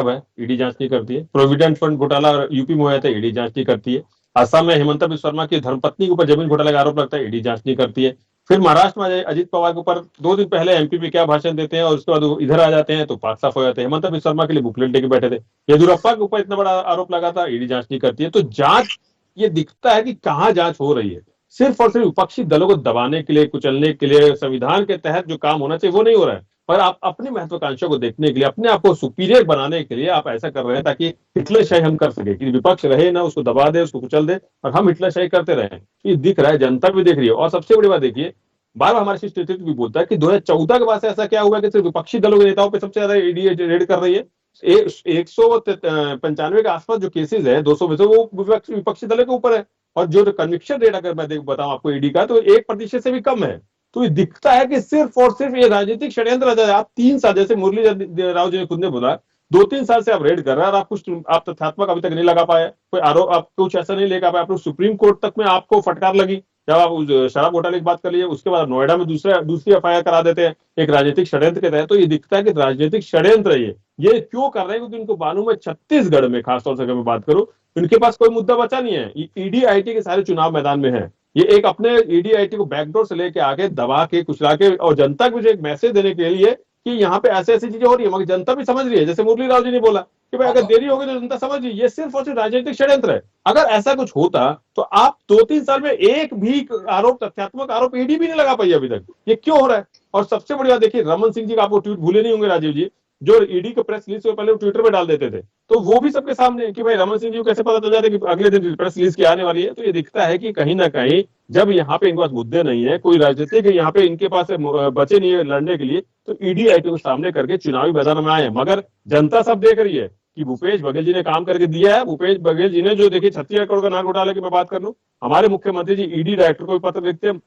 है, ईडी जांच नहीं करती है। प्रोविडेंट फंड घोटाला यूपी में हुआ था, ईडी जांच नहीं करती है। असम में हेमंत बिस्वा शर्मा की धर्मपत्नी के ऊपर जमीन घोटाले का आरोप लगता है, ईडी जांच नहीं करती है। फिर महाराष्ट्र में अजित पवार के ऊपर 2 दिन पहले एमपी में क्या भाषण देते हैं और उसके बाद वो इधर आ जाते हैं तो पाक साफ हो जाते हैं। हेमंत बिस्वा शर्मा के लिए बुकलेट लेके बैठे थे। येदुरप्पा के ऊपर इतना बड़ा आरोप लगा था, ईडी जांच नहीं करती है। तो जांच, ये दिखता है कि कहाँ जांच हो रही है। सिर्फ और सिर्फ विपक्षी दलों को दबाने के लिए, कुचलने के लिए, संविधान के तहत जो काम होना चाहिए वो नहीं हो रहा है। पर आप अपनी महत्वाकांक्षा को देखने के लिए, अपने आप को सुपीरियर बनाने के लिए आप ऐसा कर रहे हैं ताकि हिटलरशाही हम कर सके, कि विपक्ष रहे ना, उसको दबा दे, उसको कुचल दे और हम हिटलरशाही करते रहे। ये दिख रहा है, जनता भी देख रही है। और सबसे बड़ी बात देखिए, बार बार हमारे शीर्ष नेतृत्व भी बोलता है कि 2014 के बाद से ऐसा क्या हुआ कि सिर्फ विपक्षी दलों के नेताओं पर सबसे ज्यादा ईडी रेड कर रही है। 195 के आसपास जो केसेस है, 200 में से वो विपक्षी दलों के ऊपर है। और जो कन्विक्शन रेट अगर मैं बताऊं आपको ईडी का, तो 1% से भी कम है। तो ये दिखता है कि सिर्फ और सिर्फ ये राजनीतिक षड्यंत्र है। आप 3 साल, जैसे मुरली राव जी ने खुद ने बोला, 2-3 साल से आप रेड कर रहे हैं और आप तथ्यात्मक अभी तक नहीं लगा पाए, कोई आरोप आप कुछ ऐसा नहीं लेकर पाए। आप सुप्रीम कोर्ट तक में आपको फटकार लगी जब आप उस शराब घोटाले की बात कर लीजिए, उसके बाद नोएडा में दूसरी एफआईआर करा देते हैं एक राजनीतिक षड्यंत्र के तहत। तो ये दिखता है कि राजनीतिक षड्यंत्र है ये क्यों कर रहे हैं? क्योंकि उनको मालूम है छत्तीसगढ़ में खासतौर से अगर मैं बात करूं, इनके पास कोई मुद्दा बचा नहीं है। ईडी आईटी के सारे चुनाव मैदान में है। ये एक अपने ईडी आईटी को बैकडोर से लेके आगे दबा के, कुचला के, और जनता को जो एक मैसेज देने के लिए कि यहाँ पे ऐसे ऐसी चीजें हो रही है, मगर जनता भी समझ रही है। जैसे मुरली राव जी ने बोला कि भाई अगर देरी होगी तो जनता समझ रही है। ये सिर्फ और सिर्फ राजनीतिक षड्यंत्र है। अगर ऐसा कुछ होता तो आप 2-3 साल में एक भी आरोप, तथ्यात्मक आरोप ईडी भी नहीं लगा पाई अभी तक। ये क्यों हो रहा है? और सबसे बड़ी बात देखिए, रमन सिंह जी का आपको ट्वीट भूले नहीं होंगे राजीव जी, जो ईडी के प्रेस रिलीज से पहले ट्विटर पे डाल देते थे। तो वो भी सबके सामने है कि भाई रमन सिंह जी को कैसे पता चल जाता है कि अगले दिन प्रेस रिलीज की आने वाली है। तो ये दिखता है कि कहीं ना कहीं जब यहाँ पे इनके पास मुद्दे नहीं है, कोई राजनीतिक यहाँ पे इनके पास बचे नहीं है लड़ने के लिए, तो ईडी आईटी को सामने करके चुनावी मैदान में आए हैं। मगर जनता सब देख रही है कि भूपेश बघेल जी ने काम करके दिया है। भूपेश बघेल जी ने जो, देखिए 36 करोड़ का नान घोटाले की मैं बात कर लूं, हमारे मुख्यमंत्री जी ईडी डायरेक्टर को भी पत्र लिखते हैं,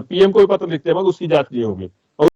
पीएम को भी पत्र लिखते हैं, मगर उसकी जांच नहीं होगी।